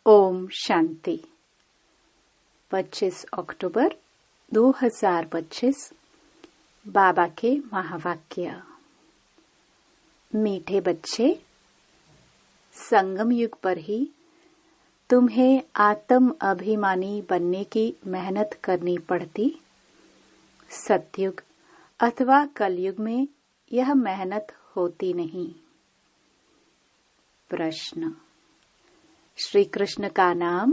ओम शांति। 25 अक्टूबर 2025 बाबा के महावाक्य। मीठे बच्चे, संगम युग पर ही तुम्हें आत्म अभिमानी बनने की मेहनत करनी पड़ती। सतयुग अथवा कलयुग में यह मेहनत होती नहीं। प्रश्न। श्री कृष्ण का नाम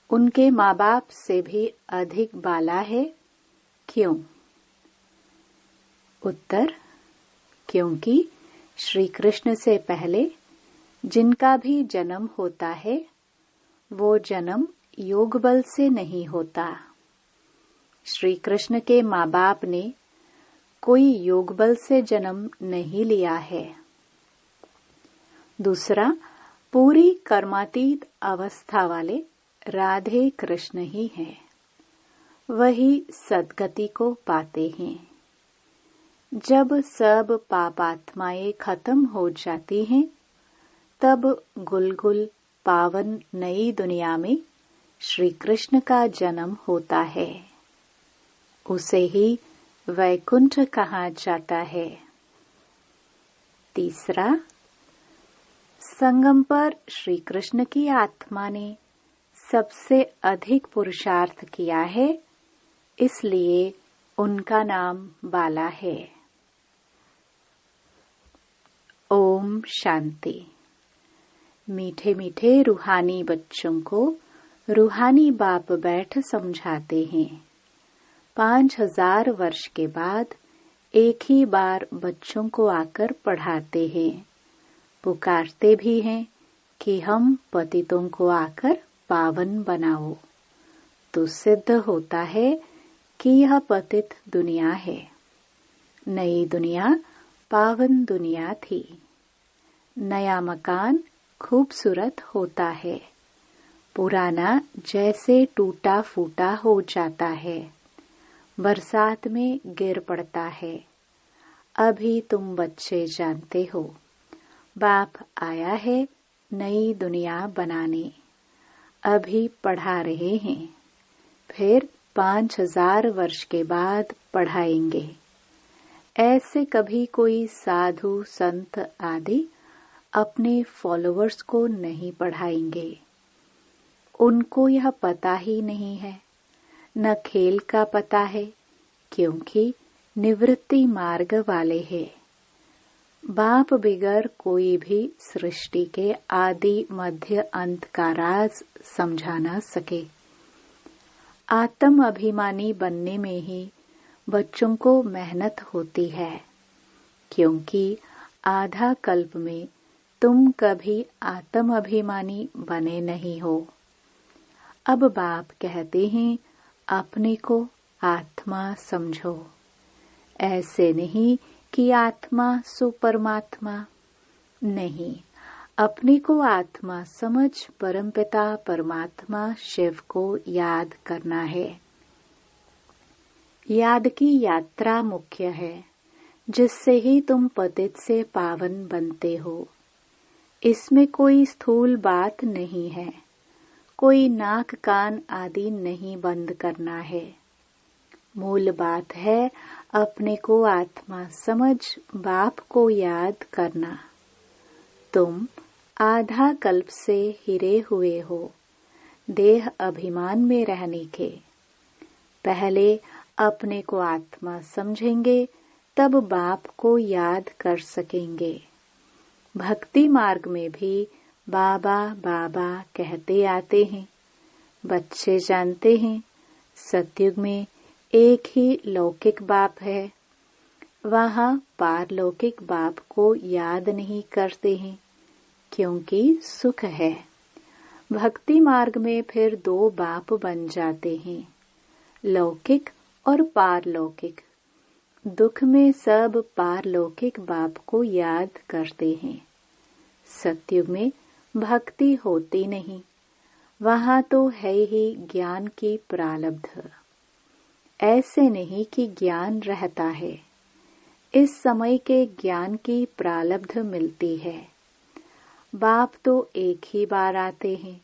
उनके माँ बाप से भी अधिक बाला है, क्यों? उत्तर। क्योंकि श्री कृष्ण से पहले जिनका भी जन्म होता है वो जन्म योग बल से नहीं होता। श्री कृष्ण के माँ बाप ने कोई योग बल से जन्म नहीं लिया है। दूसरा, पूरी कर्मातीत अवस्था वाले राधे कृष्ण ही हैं। वही सद्गति को पाते हैं। जब सब पापात्माएं खत्म हो जाती हैं, तब गुलगुल पावन नई दुनिया में श्री कृष्ण का जन्म होता है। उसे ही वैकुंठ कहा जाता है। तीसरा, संगम पर श्री कृष्ण की आत्मा ने सबसे अधिक पुरुषार्थ किया है, इसलिए उनका नाम बाला है। ओम शांति। मीठे मीठे रूहानी बच्चों को रूहानी बाप बैठ समझाते हैं। 5000 वर्ष के बाद एक ही बार बच्चों को आकर पढ़ाते हैं। पुकारते भी हैं कि हम पतितों को आकर पावन बनाओ। तो सिद्ध होता है कि यह पतित दुनिया है। नई दुनिया पावन दुनिया थी। नया मकान खूबसूरत होता है, पुराना जैसे टूटा फूटा हो जाता है, बरसात में गिर पड़ता है। अभी तुम बच्चे जानते हो, बाप आया है नई दुनिया बनाने। अभी पढ़ा रहे हैं, फिर 5000 वर्ष के बाद पढ़ाएंगे। ऐसे कभी कोई साधु संत आदि अपने फॉलोअर्स को नहीं पढ़ाएंगे। उनको यह पता ही नहीं है, न खेल का पता है, क्योंकि निवृत्ति मार्ग वाले हैं। बाप बिगर कोई भी सृष्टि के आदि मध्य अंत का राज समझा न सके। आत्म अभिमानी बनने में ही बच्चों को मेहनत होती है, क्योंकि आधा कल्प में तुम कभी आत्म अभिमानी बने नहीं हो। अब बाप कहते हैं अपने को आत्मा समझो। ऐसे नहीं कि आत्मा सो परमात्मा, नहीं, अपने को आत्मा समझ परमपिता परमात्मा शिव को याद करना है। याद की यात्रा मुख्य है, जिससे ही तुम पतित से पावन बनते हो। इसमें कोई स्थूल बात नहीं है, कोई नाक कान आदि नहीं बंद करना है। मूल बात है अपने को आत्मा समझ बाप को याद करना। तुम आधा कल्प से हिरे हुए हो देह अभिमान में रहने के। पहले अपने को आत्मा समझेंगे, तब बाप को याद कर सकेंगे। भक्ति मार्ग में भी बाबा बाबा कहते आते हैं। बच्चे जानते हैं सतयुग में एक ही लौकिक बाप है, वहाँ पारलौकिक बाप को याद नहीं करते हैं, क्योंकि सुख है। भक्ति मार्ग में फिर 2 बाप बन जाते हैं, लौकिक और पारलौकिक। दुख में सब पारलौकिक बाप को याद करते हैं। सतयुग में भक्ति होती नहीं, वहाँ तो है ही ज्ञान की प्रारब्ध। ऐसे नहीं कि ज्ञान रहता है, इस समय के ज्ञान की प्रारब्ध मिलती है। बाप तो एक ही बार आते हैं,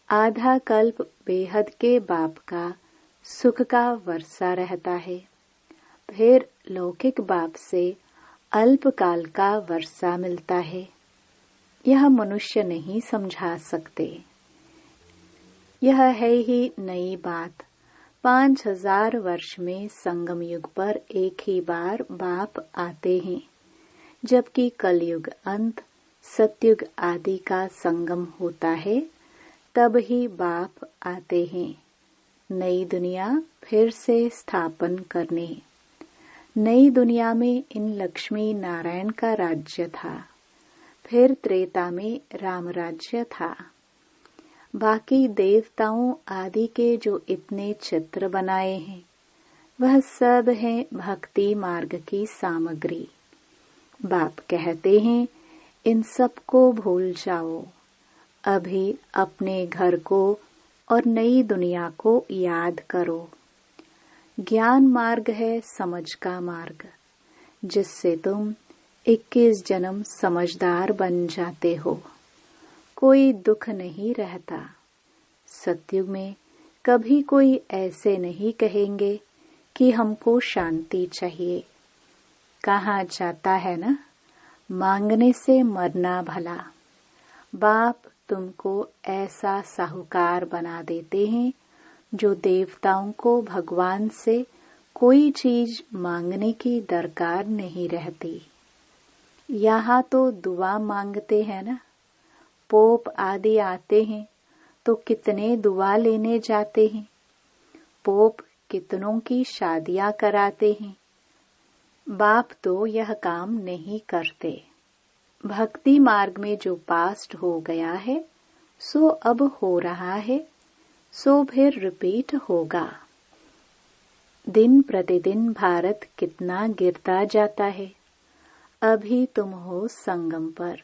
आधा कल्प बेहद के बाप का सुख का वर्षा रहता है, फिर लौकिक बाप से अल्पकाल का वर्षा मिलता है। यह मनुष्य नहीं समझा सकते। यह है ही नई बात। 5000 वर्ष में संगम युग पर एक ही बार बाप आते हैं, जबकि कलयुग अंत सतयुग आदि का संगम होता है, तब ही बाप आते हैं नई दुनिया फिर से स्थापन करने। नई दुनिया में इन लक्ष्मी नारायण का राज्य था, फिर त्रेता में राम राज्य था। बाकी देवताओं आदि के जो इतने चित्र बनाए हैं, वह सब है भक्ति मार्ग की सामग्री। बाप कहते हैं, इन सब को भूल जाओ, अभी अपने घर को और नई दुनिया को याद करो। ज्ञान मार्ग है समझ का मार्ग, जिससे तुम 21 जन्म समझदार बन जाते हो। कोई दुख नहीं रहता। सतयुग में कभी कोई ऐसे नहीं कहेंगे कि हमको शांति चाहिए। कहा जाता है ना, मांगने से मरना भला। बाप तुमको ऐसा साहूकार बना देते हैं जो देवताओं को भगवान से कोई चीज मांगने की दरकार नहीं रहती। यहाँ तो दुआ मांगते हैं ना। पोप आदि आते हैं तो कितने दुआ लेने जाते हैं। पोप कितनों की शादियां कराते हैं। बाप तो यह काम नहीं करते। भक्ति मार्ग में जो पास्ट हो गया है, सो अब हो रहा है, सो फिर रिपीट होगा। दिन प्रतिदिन भारत कितना गिरता जाता है। अभी तुम हो संगम पर,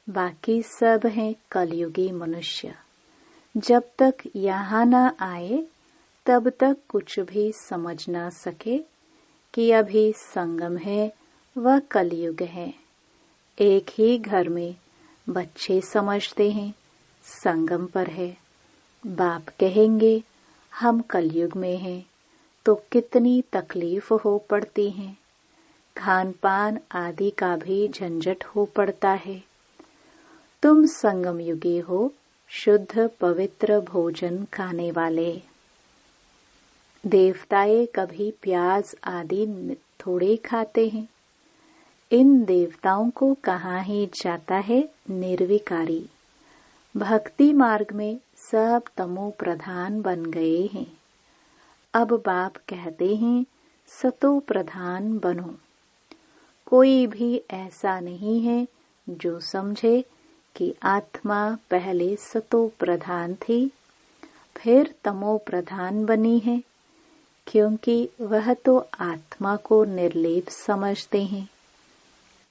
बाकी सब हैं कलयुगी मनुष्य। जब तक यहाँ न आए, तब तक कुछ भी समझ न सके कि अभी संगम है व कलयुग है। एक ही घर में बच्चे समझते हैं संगम पर है। बाप कहेंगे, हम कलयुग में हैं, तो कितनी तकलीफ हो पड़ती है। खान पान आदि का भी झंझट हो पड़ता है। तुम संगम युगी हो, शुद्ध पवित्र भोजन खाने वाले। देवताए कभी प्याज आदि थोड़े खाते हैं। इन देवताओं को कहाँ ही जाता है निर्विकारी। भक्ति मार्ग में सब तमो प्रधान बन गए हैं। अब बाप कहते हैं, सतो प्रधान बनो। कोई भी ऐसा नहीं है जो समझे कि आत्मा पहले सतो प्रधान थी, फिर तमो प्रधान बनी है, क्योंकि वह तो आत्मा को निर्लेप समझते हैं।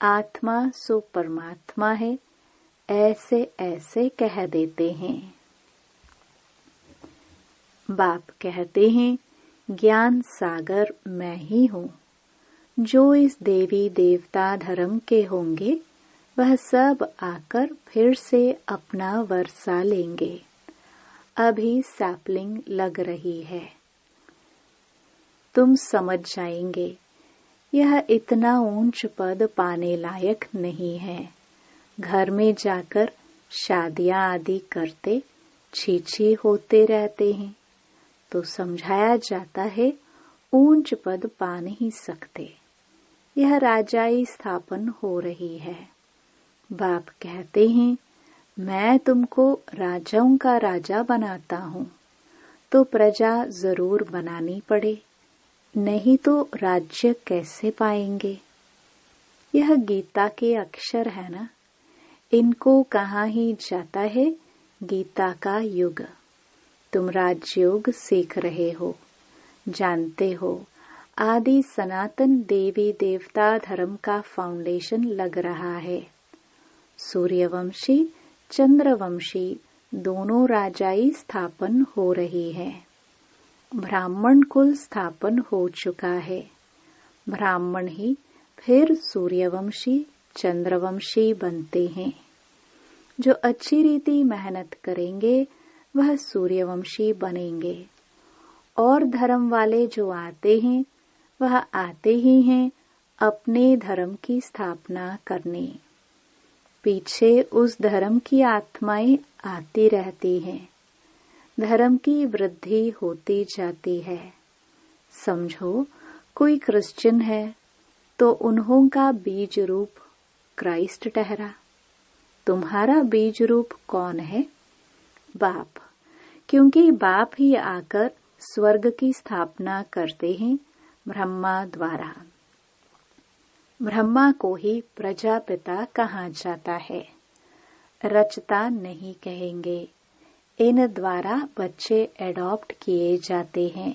आत्मा सो परमात्मा है, ऐसे ऐसे कह देते हैं। बाप कहते हैं, ज्ञान सागर मैं ही हूँ। जो इस देवी देवता धर्म के होंगे, वह सब आकर फिर से अपना वर्षा लेंगे। अभी सैपलिंग लग रही है। तुम समझ जाएंगे, यह इतना ऊंच पद पाने लायक नहीं है। घर में जाकर शादियां आदि करते छीछी होते रहते हैं, तो समझाया जाता है ऊंच पद पा नहीं सकते। यह राजाई स्थापन हो रही है। बाप कहते हैं, मैं तुमको राजाओं का राजा बनाता हूँ, तो प्रजा जरूर बनानी पड़े, नहीं तो राज्य कैसे पाएंगे। यह गीता के अक्षर है ना। इनको कहाँ ही जाता है गीता का युग। तुम राजयोग सीख रहे हो, जानते हो आदि सनातन देवी देवता धर्म का फाउंडेशन लग रहा है। सूर्यवंशी चंद्रवंशी दोनों राजाई स्थापन हो रही है। ब्राह्मण कुल स्थापन हो चुका है। ब्राह्मण ही फिर सूर्यवंशी चंद्रवंशी बनते हैं। जो अच्छी रीति मेहनत करेंगे, वह सूर्यवंशी बनेंगे, और धर्म वाले जो आते हैं वह आते ही हैं अपने धर्म की स्थापना करने। पीछे उस धर्म की आत्माएं आती रहती हैं, धर्म की वृद्धि होती जाती है। समझो, कोई क्रिश्चियन है तो उन्हों का बीज रूप क्राइस्ट ठहरा। तुम्हारा बीज रूप कौन है? बाप, क्योंकि बाप ही आकर स्वर्ग की स्थापना करते हैं ब्रह्मा द्वारा। ब्रह्मा को ही प्रजापिता कहा जाता है, रचता नहीं कहेंगे। इन द्वारा बच्चे एडॉप्ट किए जाते हैं।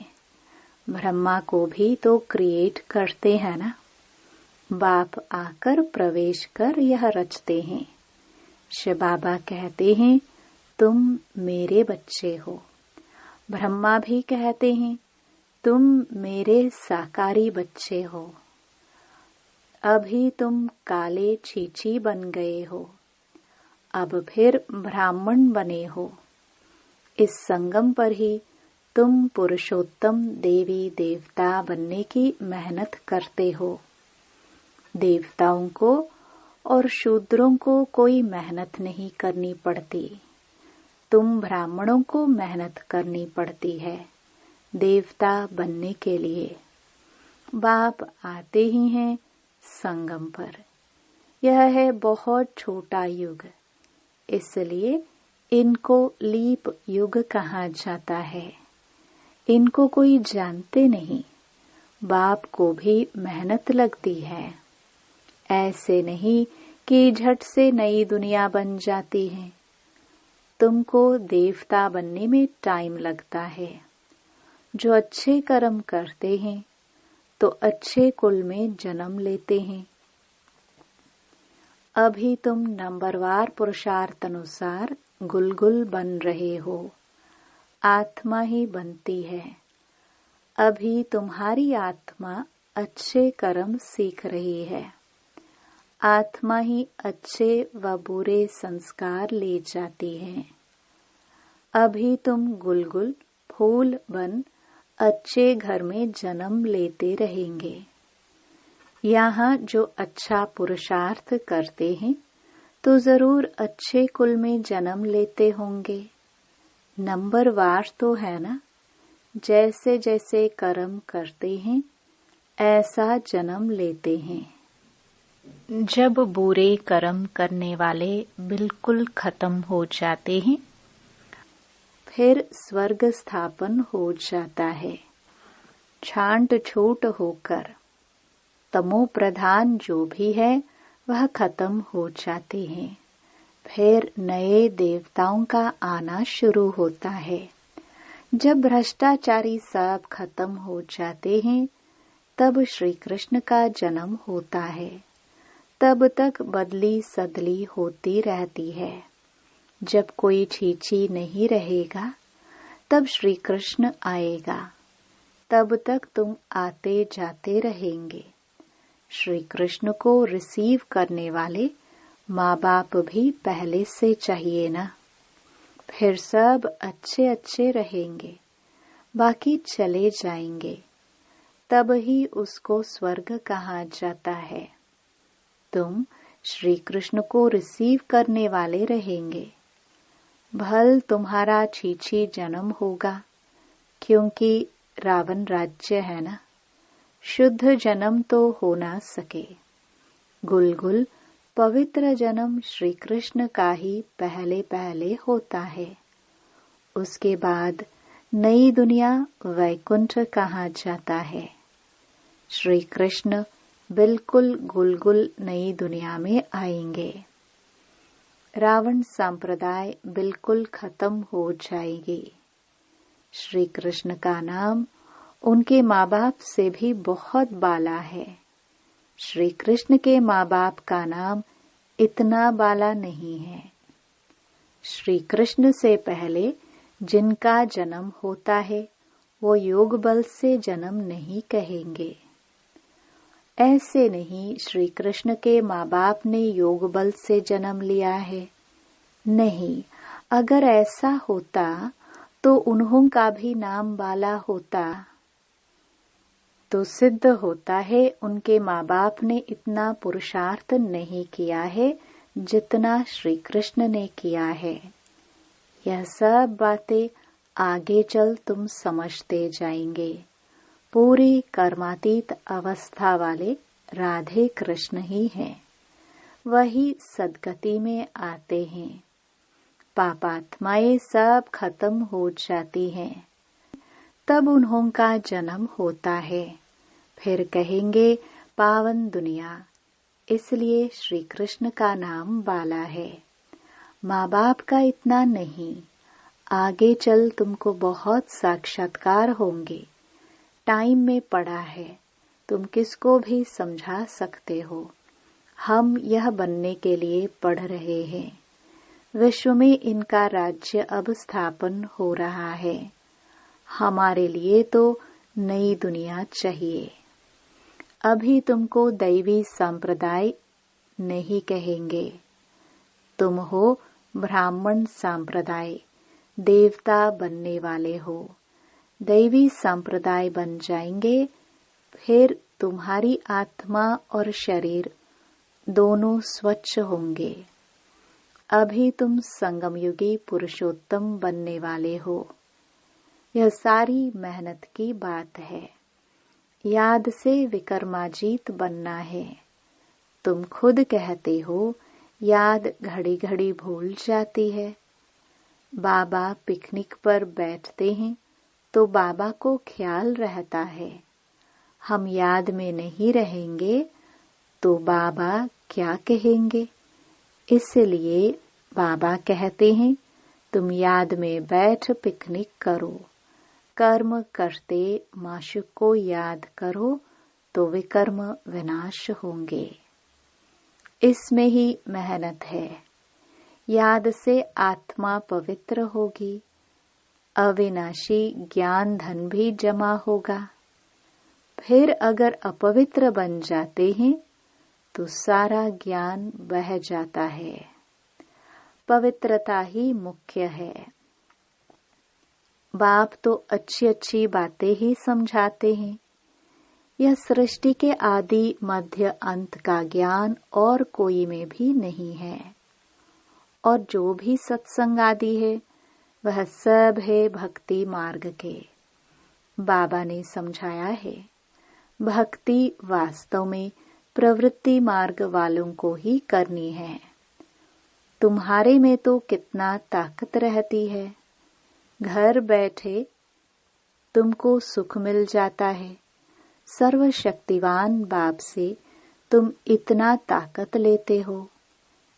ब्रह्मा को भी तो क्रिएट करते हैं ना। बाप आकर प्रवेश कर यह रचते हैं। शिव बाबा कहते हैं, तुम मेरे बच्चे हो। ब्रह्मा भी कहते हैं, तुम मेरे साकारी बच्चे हो। अभी तुम काले छीछी बन गए हो, अब फिर ब्राह्मण बने हो। इस संगम पर ही तुम पुरुषोत्तम देवी देवता बनने की मेहनत करते हो। देवताओं को और शूद्रों को कोई मेहनत नहीं करनी पड़ती। तुम ब्राह्मणों को मेहनत करनी पड़ती है देवता बनने के लिए। बाप आते ही हैं संगम पर। यह है बहुत छोटा युग, इसलिए इनको लीप युग कहा जाता है। इनको कोई जानते नहीं। बाप को भी मेहनत लगती है। ऐसे नहीं कि झट से नई दुनिया बन जाती है। तुमको देवता बनने में टाइम लगता है। जो अच्छे कर्म करते हैं तो अच्छे कुल में जन्म लेते हैं। अभी तुम नंबरवार पुरुषार्थ अनुसार गुलगुल बन रहे हो। आत्मा ही बनती है। अभी तुम्हारी आत्मा अच्छे कर्म सीख रही है। आत्मा ही अच्छे व बुरे संस्कार ले जाती है। अभी तुम गुलगुल फूल बन अच्छे घर में जन्म लेते रहेंगे। यहाँ जो अच्छा पुरुषार्थ करते हैं तो जरूर अच्छे कुल में जन्म लेते होंगे। नंबरवार तो है ना। जैसे जैसे कर्म करते हैं ऐसा जन्म लेते हैं। जब बुरे कर्म करने वाले बिल्कुल खत्म हो जाते हैं फिर स्वर्ग स्थापन हो जाता है छांट छूट होकर। तमो प्रधान जो भी है वह खत्म हो जाते हैं। फिर नए देवताओं का आना शुरू होता है। जब भ्रष्टाचारी सब खत्म हो जाते हैं तब श्री कृष्ण का जन्म होता है। तब तक बदली सदली होती रहती है। जब कोई छीछी नहीं रहेगा तब श्री कृष्ण आएगा। तब तक तुम आते जाते रहेंगे। श्री कृष्ण को रिसीव करने वाले माँ बाप भी पहले से चाहिए ना। फिर सब अच्छे अच्छे रहेंगे, बाकी चले जाएंगे। तब ही उसको स्वर्ग कहा जाता है। तुम श्री कृष्ण को रिसीव करने वाले रहेंगे। भल तुम्हारा छीछी जन्म होगा, क्योंकि रावण राज्य है ना। शुद्ध जन्म तो हो ना सके। गुलगुल पवित्र जन्म श्री कृष्ण का ही पहले पहले होता है। उसके बाद नई दुनिया वैकुंठ कहा जाता है। श्री कृष्ण बिल्कुल गुलगुल नई दुनिया में आएंगे। रावण संप्रदाय बिल्कुल खत्म हो जाएगी। श्री कृष्ण का नाम उनके माँ बाप से भी बहुत बाला है। श्री कृष्ण के माँ बाप का नाम इतना बाला नहीं है। श्री कृष्ण से पहले जिनका जन्म होता है वो योग बल से जन्म नहीं कहेंगे। ऐसे नहीं श्री कृष्ण के माँ बाप ने योग बल से जन्म लिया है। नहीं, अगर ऐसा होता तो उन्हों का भी नाम बाला होता। तो सिद्ध होता है उनके माँ बाप ने इतना पुरुषार्थ नहीं किया है जितना श्री कृष्ण ने किया है। यह सब बातें आगे चल तुम समझते जाएंगे। पूरी कर्मातीत अवस्था वाले राधे कृष्ण ही हैं। वही सद्गति में आते हैं। पापात्माएं सब खत्म हो जाती हैं। तब उन्हों का जन्म होता है। फिर कहेंगे पावन दुनिया। इसलिए श्री कृष्ण का नाम बाला है। माँ बाप का इतना नहीं। आगे चल तुमको बहुत साक्षात्कार होंगे। टाइम में पड़ा है। तुम किसको भी समझा सकते हो। हम यह बनने के लिए पढ़ रहे हैं। विश्व में इनका राज्य अब स्थापन हो रहा है। हमारे लिए तो नई दुनिया चाहिए। अभी तुमको दैवी संप्रदाय नहीं कहेंगे। तुम हो ब्राह्मण संप्रदाय, देवता बनने वाले हो। दैवी संप्रदाय बन जाएंगे। फिर तुम्हारी आत्मा और शरीर दोनों स्वच्छ होंगे। अभी तुम संगमयुगी पुरुषोत्तम बनने वाले हो। यह सारी मेहनत की बात है। याद से विक्रमाजीत बनना है। तुम खुद कहते हो याद घड़ी घड़ी भूल जाती है। बाबा पिकनिक पर बैठते हैं तो बाबा को ख्याल रहता है। हम याद में नहीं रहेंगे तो बाबा क्या कहेंगे। इसलिए बाबा कहते हैं तुम याद में बैठ पिकनिक करो। कर्म करते माशुक को याद करो तो विकर्म विनाश होंगे। इसमें ही मेहनत है। याद से आत्मा पवित्र होगी। अविनाशी ज्ञान धन भी जमा होगा। फिर अगर अपवित्र बन जाते हैं तो सारा ज्ञान बह जाता है। पवित्रता ही मुख्य है। बाप तो अच्छी अच्छी बातें ही समझाते हैं। यह सृष्टि के आदि मध्य अंत का ज्ञान और कोई में भी नहीं है। और जो भी सत्संग आदि है वह सब है भक्ति मार्ग के। बाबा ने समझाया है भक्ति वास्तव में प्रवृत्ति मार्ग वालों को ही करनी है। तुम्हारे में तो कितना ताकत रहती है। घर बैठे तुमको सुख मिल जाता है। सर्वशक्तिवान बाप से तुम इतना ताकत लेते हो।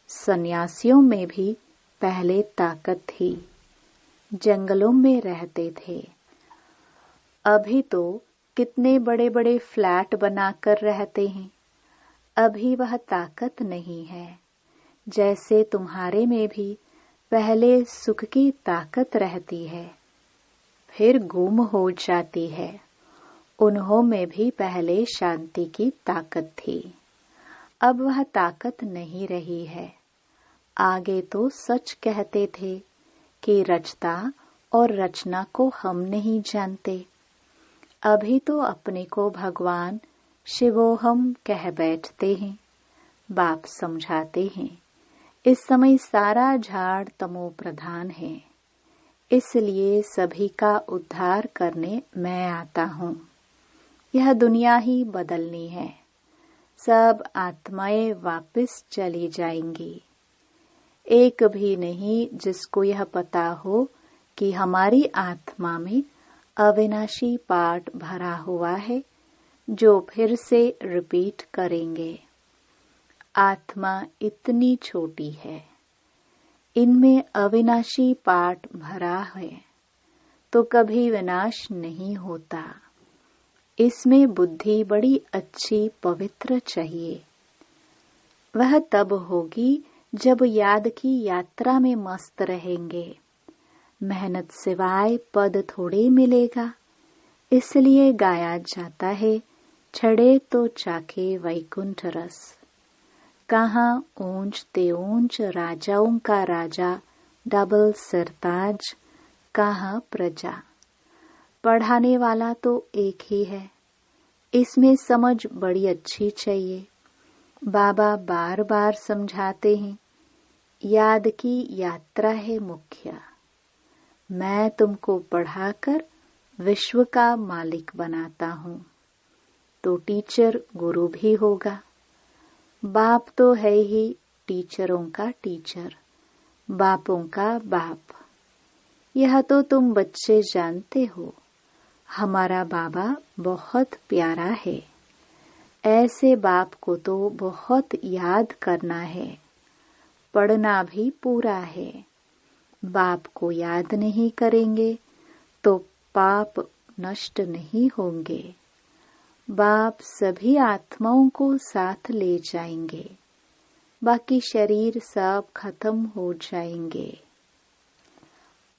सन्यासियों में भी पहले ताकत थी। जंगलों में रहते थे। अभी तो कितने बड़े बड़े फ्लैट बनाकर रहते हैं। अभी वह ताकत नहीं है। जैसे तुम्हारे में भी पहले सुख की ताकत रहती है, फिर गुम हो जाती है। उन्हों में भी पहले शांति की ताकत थी। अब वह ताकत नहीं रही है। आगे तो सच कहते थे कि रचता और रचना को हम नहीं जानते। अभी तो अपने को भगवान शिवोहम कह बैठते हैं। बाप समझाते हैं इस समय सारा झाड़ तमो प्रधान है। इसलिए सभी का उद्धार करने मैं आता हूँ। यह दुनिया ही बदलनी है। सब आत्माएं वापस चली जाएंगी। एक भी नहीं जिसको यह पता हो कि हमारी आत्मा में अविनाशी पाठ भरा हुआ है, जो फिर से रिपीट करेंगे। आत्मा इतनी छोटी है, इनमें अविनाशी पाठ भरा है तो कभी विनाश नहीं होता। इसमें बुद्धि बड़ी अच्छी पवित्र चाहिए। वह तब होगी जब याद की यात्रा में मस्त रहेंगे। मेहनत सिवाय पद थोड़े मिलेगा। इसलिए गाया जाता है छड़े तो चाखे वैकुंठ रस। कहाँ ऊंच ते ऊंच राजाओं का राजा डबल सिरताज, कहाँ प्रजा। पढ़ाने वाला तो एक ही है, इसमें समझ बड़ी अच्छी चाहिए। बाबा बार बार समझाते हैं, याद की यात्रा है मुख्य। मैं तुमको पढ़ाकर विश्व का मालिक बनाता हूँ, तो टीचर गुरु भी होगा। बाप तो है ही टीचरों का टीचर, बापों का बाप। यह तो तुम बच्चे जानते हो। हमारा बाबा बहुत प्यारा है। ऐसे बाप को तो बहुत याद करना है, पढ़ना भी पूरा है। बाप को याद नहीं करेंगे तो पाप नष्ट नहीं होंगे। बाप सभी आत्माओं को साथ ले जाएंगे, बाकी शरीर सब खत्म हो जाएंगे।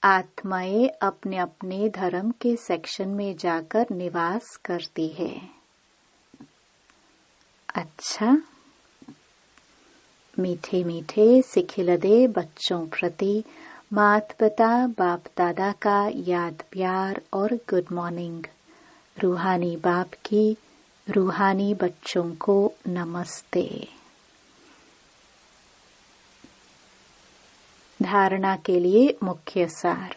आत्माएं अपने अपने धर्म के सेक्शन में जाकर निवास करती है। अच्छा, मीठे मीठे सिखिलदे बच्चों प्रति माता पिता बाप दादा का याद प्यार और गुड मॉर्निंग। रूहानी बाप की रूहानी बच्चों को नमस्ते। धारणा के लिए मुख्य सार।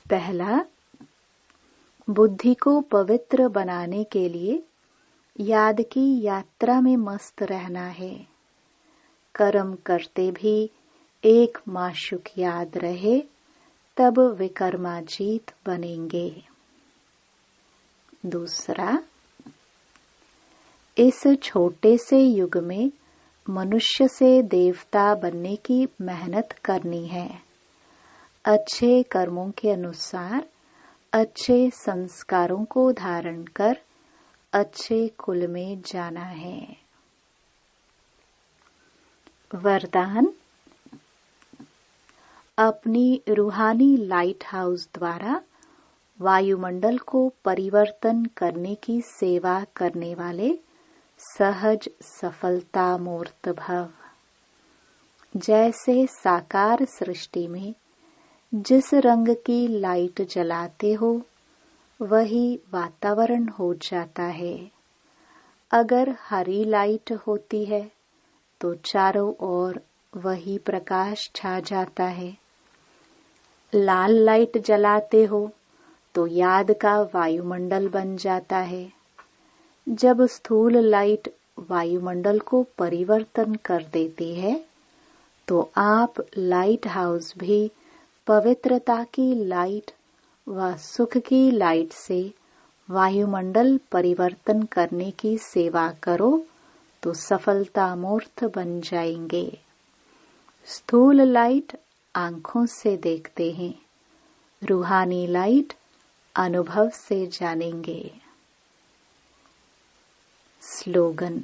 पहला, बुद्धि को पवित्र बनाने के लिए याद की यात्रा में मस्त रहना है। कर्म करते भी एक माशुक याद रहे, तब विकर्माजीत बनेंगे। दूसरा, इस छोटे से युग में मनुष्य से देवता बनने की मेहनत करनी है। अच्छे कर्मों के अनुसार अच्छे संस्कारों को धारण कर अच्छे कुल में जाना है। वरदान, अपनी रूहानी लाइट हाउस द्वारा वायुमंडल को परिवर्तन करने की सेवा करने वाले सहज सफलता मूर्त भव। जैसे साकार सृष्टि में जिस रंग की लाइट जलाते हो वही वातावरण हो जाता है। अगर हरी लाइट होती है तो चारों ओर वही प्रकाश छा जाता है। लाल लाइट जलाते हो तो याद का वायुमंडल बन जाता है। जब स्थूल लाइट वायुमंडल को परिवर्तन कर देती है तो आप लाइट हाउस भी पवित्रता की लाइट व सुख की लाइट से वायुमंडल परिवर्तन करने की सेवा करो तो सफलता मूर्त बन जाएंगे। स्थूल लाइट आंखों से देखते हैं, रूहानी लाइट अनुभव से जानेंगे। स्लोगन,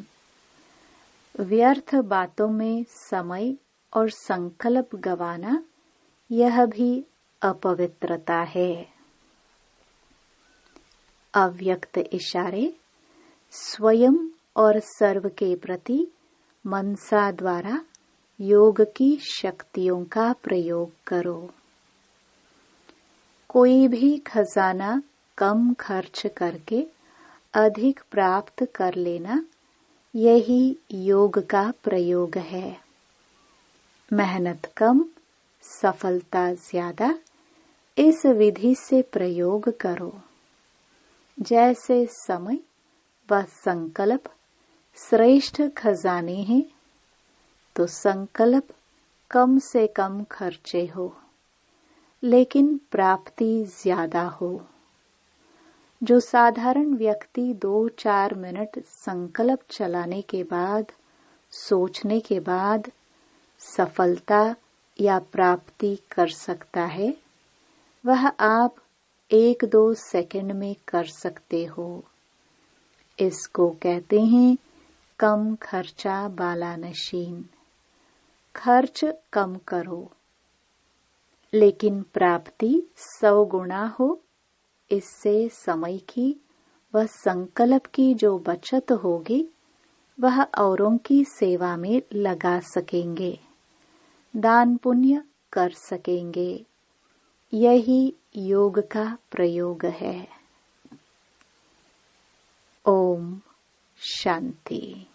व्यर्थ बातों में समय और संकल्प गवाना यह भी अपवित्रता है। अव्यक्त इशारे, स्वयं और सर्व के प्रति मनसा द्वारा योग की शक्तियों का प्रयोग करो। कोई भी खजाना कम खर्च करके अधिक प्राप्त कर लेना, यही योग का प्रयोग है। मेहनत कम, सफलता ज्यादा, इस विधि से प्रयोग करो। जैसे समय व संकल्प श्रेष्ठ खजाने हैं, तो संकल्प कम से कम खर्चे हो, लेकिन प्राप्ति ज्यादा हो। जो साधारण व्यक्ति 2-4 मिनट संकल्प चलाने के बाद, सोचने के बाद सफलता या प्राप्ति कर सकता है, वह आप 1-2 सेकंड में कर सकते हो। इसको कहते हैं कम खर्चा बाला नशीन। खर्च कम करो, लेकिन प्राप्ति 100 गुना हो। इससे समय की व संकल्प की जो बचत होगी वह औरों की सेवा में लगा सकेंगे। दान पुण्य कर सकेंगे। यही योग का प्रयोग है। ओम शांति।